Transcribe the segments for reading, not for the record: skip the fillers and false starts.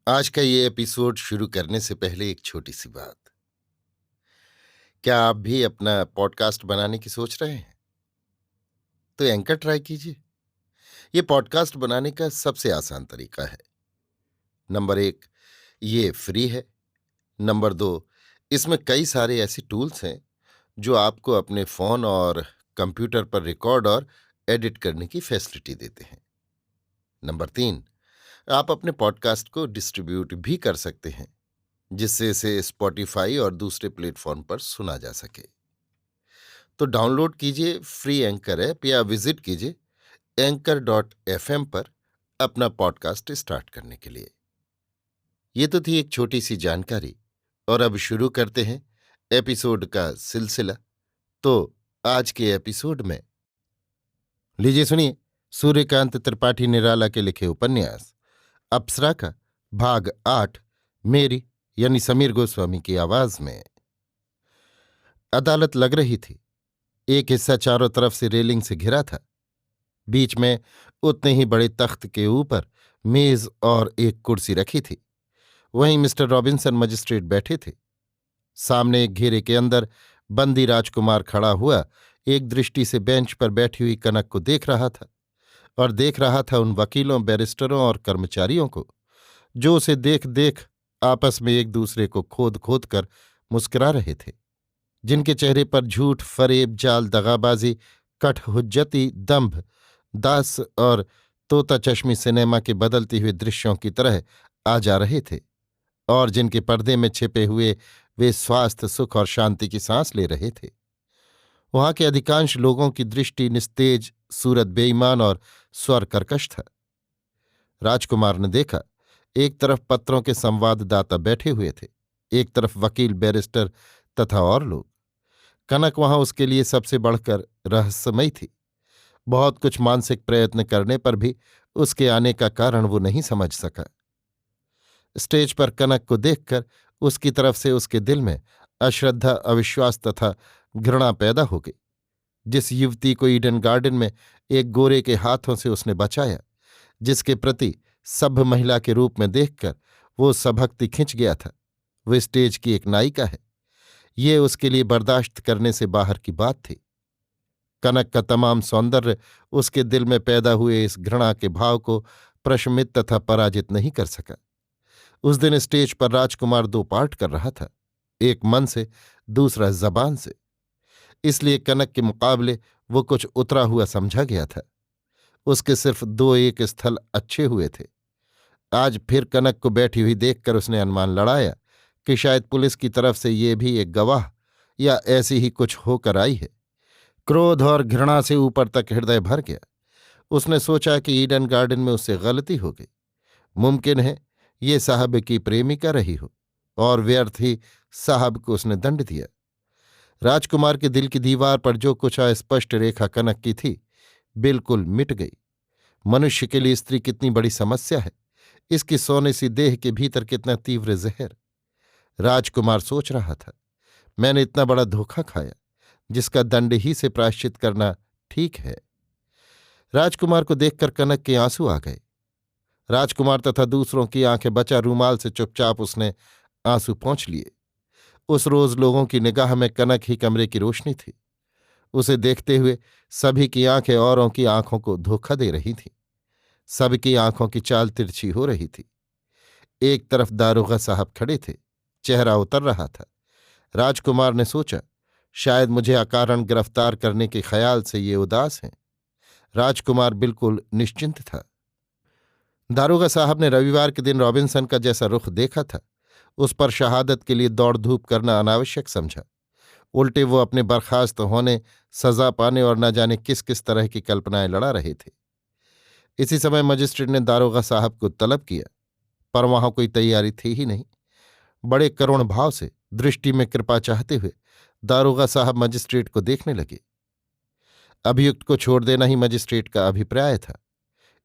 आज का ये एपिसोड शुरू करने से पहले एक छोटी सी बात। क्या आप भी अपना पॉडकास्ट बनाने की सोच रहे हैं? तो एंकर ट्राई कीजिए। ये पॉडकास्ट बनाने का सबसे आसान तरीका है। नंबर 1, ये फ्री है। नंबर 2, इसमें कई सारे ऐसे टूल्स हैं जो आपको अपने फोन और कंप्यूटर पर रिकॉर्ड और एडिट करने की फैसिलिटी देते हैं। नंबर 3, आप अपने पॉडकास्ट को डिस्ट्रीब्यूट भी कर सकते हैं, जिससे इसे स्पॉटिफाई और दूसरे प्लेटफॉर्म पर सुना जा सके। तो डाउनलोड कीजिए फ्री एंकर ऐप या विजिट कीजिए anchor.fm पर अपना पॉडकास्ट स्टार्ट करने के लिए। ये तो थी एक छोटी सी जानकारी, और अब शुरू करते हैं एपिसोड का सिलसिला। तो आज के एपिसोड में लीजिए सुनिए सूर्यकांत त्रिपाठी निराला के लिखे उपन्यास अप्सरा का भाग 8, मेरी यानी समीर गोस्वामी की आवाज में। अदालत लग रही थी। एक हिस्सा चारों तरफ से रेलिंग से घिरा था। बीच में उतने ही बड़े तख्त के ऊपर मेज और एक कुर्सी रखी थी। वहीं मिस्टर रॉबिन्सन मजिस्ट्रेट बैठे थे। सामने एक घेरे के अंदर बंदी राजकुमार खड़ा हुआ एक दृष्टि से बेंच पर बैठी हुई कनक को देख रहा था, और देख रहा था उन वकीलों, बैरिस्टरों और कर्मचारियों को जो उसे देख देख आपस में एक दूसरे को खोद खोद कर मुस्कुरा रहे थे, जिनके चेहरे पर झूठ, फरेब, जाल, दगाबाजी, कठहुज्जती, दंभ, दास और तोता चश्मी सिनेमा के बदलते हुए दृश्यों की तरह आ जा रहे थे, और जिनके पर्दे में छिपे हुए वे स्वास्थ्य, सुख और शांति की सांस ले रहे थे। वहां के अधिकांश लोगों की दृष्टि निस्तेज, सूरत बेईमान और स्वर कर्कश था। राजकुमार ने देखा, एक तरफ पत्रों के संवाददाता बैठे हुए थे, एक तरफ वकील, बैरिस्टर तथा और लोग। कनक वहां उसके लिए सबसे बढ़कर रहस्यमयी थी। बहुत कुछ मानसिक प्रयत्न करने पर भी उसके आने का कारण वो नहीं समझ सका। स्टेज पर कनक को देखकर उसकी तरफ से उसके दिल में अश्रद्धा, अविश्वास तथा घृणा पैदा हो गई। जिस युवती को ईडन गार्डन में एक गोरे के हाथों से उसने बचाया, जिसके प्रति सभ्य महिला के रूप में देखकर वो सभक्ति खिंच गया था, वो स्टेज की एक नायिका है। ये उसके लिए बर्दाश्त करने से बाहर की बात थी। कनक का तमाम सौंदर्य उसके दिल में पैदा हुए इस घृणा के भाव को प्रशमित तथा पराजित नहीं कर सका। उस दिन स्टेज पर राजकुमार दो पार्ट कर रहा था, एक मन से, दूसरा जबान से। इसलिए कनक के मुकाबले वो कुछ उतरा हुआ समझा गया था। उसके सिर्फ दो एक स्थल अच्छे हुए थे। आज फिर कनक को बैठी हुई देखकर उसने अनुमान लड़ाया कि शायद पुलिस की तरफ से ये भी एक गवाह या ऐसी ही कुछ होकर आई है। क्रोध और घृणा से ऊपर तक हृदय भर गया। उसने सोचा कि ईडन गार्डन में उससे गलती हो गई। मुमकिन है ये साहब की प्रेमिका रही हो, और व्यर्थ ही साहब को उसने दंड दिया। राजकुमार के दिल की दीवार पर जो कुछ अस्पष्ट रेखा कनक की थी, बिल्कुल मिट गई। मनुष्य के लिए स्त्री कितनी बड़ी समस्या है, इसकी सोने सी देह के भीतर कितना तीव्र जहर। राजकुमार सोच रहा था, मैंने इतना बड़ा धोखा खाया जिसका दंड ही से प्रायश्चित करना ठीक है। राजकुमार को देखकर कनक के आंसू आ गए। राजकुमार तथा दूसरों की आंखें बचा रूमाल से चुपचाप उसने आंसू पोंछ लिए। उस रोज लोगों की निगाह में कनक ही कमरे की रोशनी थी। उसे देखते हुए सभी की आंखें औरों की आंखों को धोखा दे रही थीं। सबकी आंखों की चाल तिरछी हो रही थी। एक तरफ दारोगा साहब खड़े थे, चेहरा उतर रहा था। राजकुमार ने सोचा, शायद मुझे अकारण गिरफ्तार करने के ख्याल से ये उदास हैं। राजकुमार बिल्कुल निश्चिंत था। दारोगा साहब ने रविवार के दिन रॉबिन्सन का जैसा रुख देखा था, उस पर शहादत के लिए दौड़ धूप करना अनावश्यक समझा। उल्टे वो अपने बर्खास्त होने, सजा पाने और न जाने किस किस तरह की कल्पनाएं लड़ा रहे थे। इसी समय मजिस्ट्रेट ने दारोगा साहब को तलब किया, पर वहां कोई तैयारी थी ही नहीं। बड़े करुण भाव से, दृष्टि में कृपा चाहते हुए दारोगा साहब मजिस्ट्रेट को देखने लगे। अभियुक्त को छोड़ देना ही मजिस्ट्रेट का अभिप्राय था।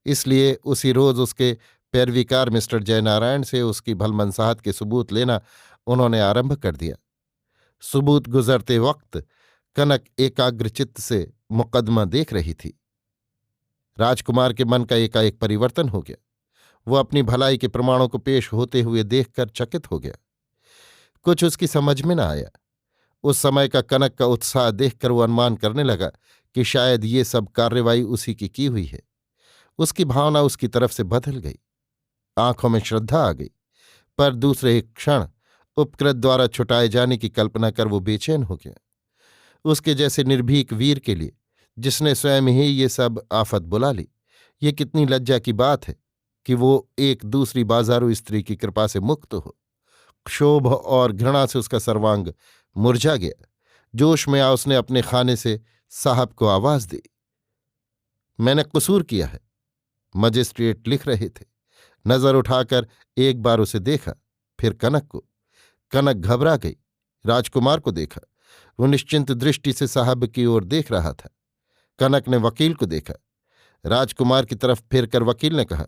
इसलिए उसी रोज उसके पैरवीकार मिस्टर जयनारायण से उसकी भलमनसाहत के सबूत लेना उन्होंने आरंभ कर दिया। सबूत गुजरते वक्त कनक एकाग्रचित्त से मुकदमा देख रही थी। राजकुमार के मन का एकाएक परिवर्तन हो गया। वो अपनी भलाई के प्रमाणों को पेश होते हुए देखकर चकित हो गया। कुछ उसकी समझ में न आया। उस समय का कनक का उत्साह देखकर वो अनुमान करने लगा कि शायद ये सब कार्रवाई उसी की हुई है। उसकी भावना उसकी तरफ से बदल गई। आंखों में श्रद्धा आ गई, पर दूसरे एक क्षण उपकृत द्वारा छुटाए जाने की कल्पना कर वो बेचैन हो गया। उसके जैसे निर्भीक वीर के लिए, जिसने स्वयं ही ये सब आफत बुला ली, ये कितनी लज्जा की बात है कि वो एक दूसरी बाजारू स्त्री की कृपा से मुक्त हो। क्षोभ और घृणा से उसका सर्वांग मुरझा गया। जोश में आ उसने अपने खाने से साहब को आवाज दी। मैंने कसूर किया है, मजिस्ट्रेट लिख रहे थे। नजर उठाकर एक बार उसे देखा, फिर कनक को। कनक घबरा गई। राजकुमार को देखा। वो निश्चिंत दृष्टि से साहब की ओर देख रहा था। कनक ने वकील को देखा। राजकुमार की तरफ फिरकर वकील ने कहा,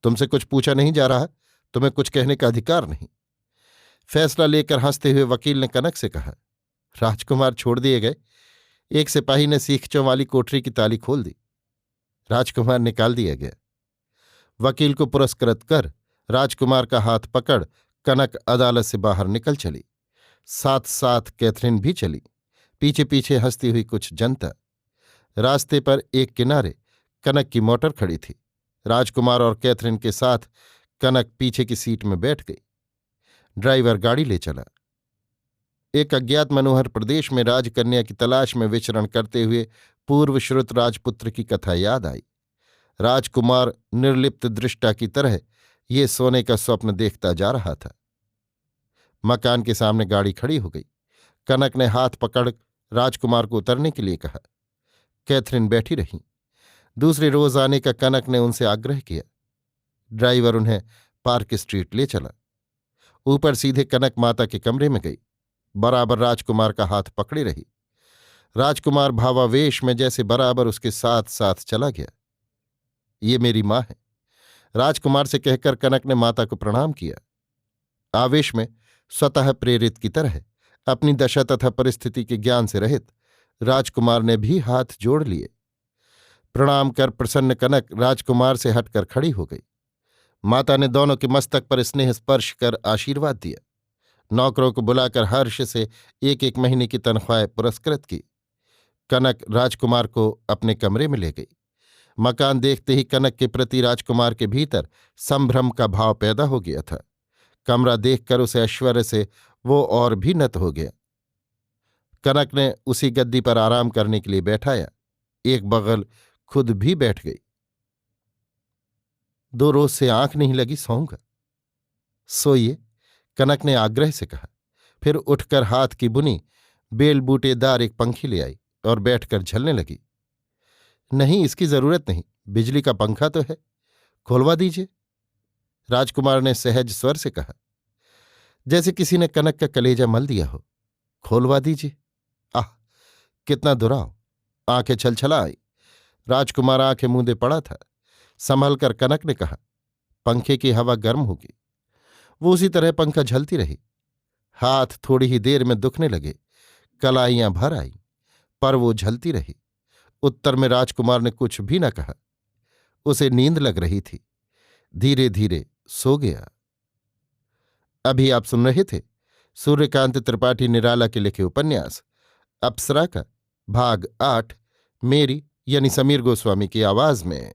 तुमसे कुछ पूछा नहीं जा रहा, तुम्हें कुछ कहने का अधिकार नहीं। फैसला लेकर हंसते हुए वकील ने कनक से कहा, राजकुमार छोड़ दिए गए। एक सिपाही ने सीखचों वाली कोठरी की ताली खोल दी। राजकुमार निकाल दिया गया। वकील को पुरस्कृत कर राजकुमार का हाथ पकड़ कनक अदालत से बाहर निकल चली। साथ साथ कैथरीन भी चली, पीछे पीछे हंसती हुई कुछ जनता। रास्ते पर एक किनारे कनक की मोटर खड़ी थी। राजकुमार और कैथरीन के साथ कनक पीछे की सीट में बैठ गई। ड्राइवर गाड़ी ले चला। एक अज्ञात मनोहर प्रदेश में राजकन्या की तलाश में विचरण करते हुए पूर्वश्रुत राजपुत्र की कथा याद आई। राजकुमार निर्लिप्त दृष्टा की तरह ये सोने का स्वप्न देखता जा रहा था। मकान के सामने गाड़ी खड़ी हो गई। कनक ने हाथ पकड़ राजकुमार को उतरने के लिए कहा। कैथरीन बैठी रहीं। दूसरे रोज आने का कनक ने उनसे आग्रह किया। ड्राइवर उन्हें पार्क स्ट्रीट ले चला। ऊपर सीधे कनक माता के कमरे में गई। बराबर राजकुमार का हाथ पकड़े रही। राजकुमार भावावेश में जैसे बराबर उसके साथ साथ चला गया। ये मेरी माँ है, राजकुमार से कहकर कनक ने माता को प्रणाम किया। आवेश में स्वतः प्रेरित की तरह अपनी दशा तथा परिस्थिति के ज्ञान से रहित राजकुमार ने भी हाथ जोड़ लिए। प्रणाम कर प्रसन्न कनक राजकुमार से हटकर खड़ी हो गई। माता ने दोनों के मस्तक पर स्नेह स्पर्श कर आशीर्वाद दिया। नौकरों को बुलाकर हर्ष से एक एक महीने की तनख्वाह पुरस्कृत की। कनक राजकुमार को अपने कमरे में ले गई। मकान देखते ही कनक के प्रति राजकुमार के भीतर संभ्रम का भाव पैदा हो गया था। कमरा देखकर उसे ऐश्वर्य से वो और भी नत हो गया। कनक ने उसी गद्दी पर आराम करने के लिए बैठाया। एक बगल खुद भी बैठ गई। 2 रोज से आंख नहीं लगी, सोऊंगा। सोइए, कनक ने आग्रह से कहा। फिर उठकर हाथ की बुनी बेल बूटेदार एक पंखी ले आई और बैठकर झलने लगी। नहीं, इसकी जरूरत नहीं, बिजली का पंखा तो है, खोलवा दीजिए, राजकुमार ने सहज स्वर से कहा, जैसे किसी ने कनक का कलेजा मल दिया हो। खोलवा दीजिए। आह, कितना दुराव। आंखें छलछला आई। राजकुमार आंखें मूंदे पड़ा था। संभल कर कनक ने कहा, पंखे की हवा गर्म होगी। वो उसी तरह पंखा झलती रही। हाथ थोड़ी ही देर में दुखने लगे, कलाइयां भर आईं, पर वो झलती रही। उत्तर में राजकुमार ने कुछ भी न कहा। उसे नींद लग रही थी। धीरे धीरे सो गया। अभी आप सुन रहे थे सूर्यकांत त्रिपाठी निराला के लिखे उपन्यास अप्सरा का भाग 8 मेरी यानी समीर गोस्वामी की आवाज में।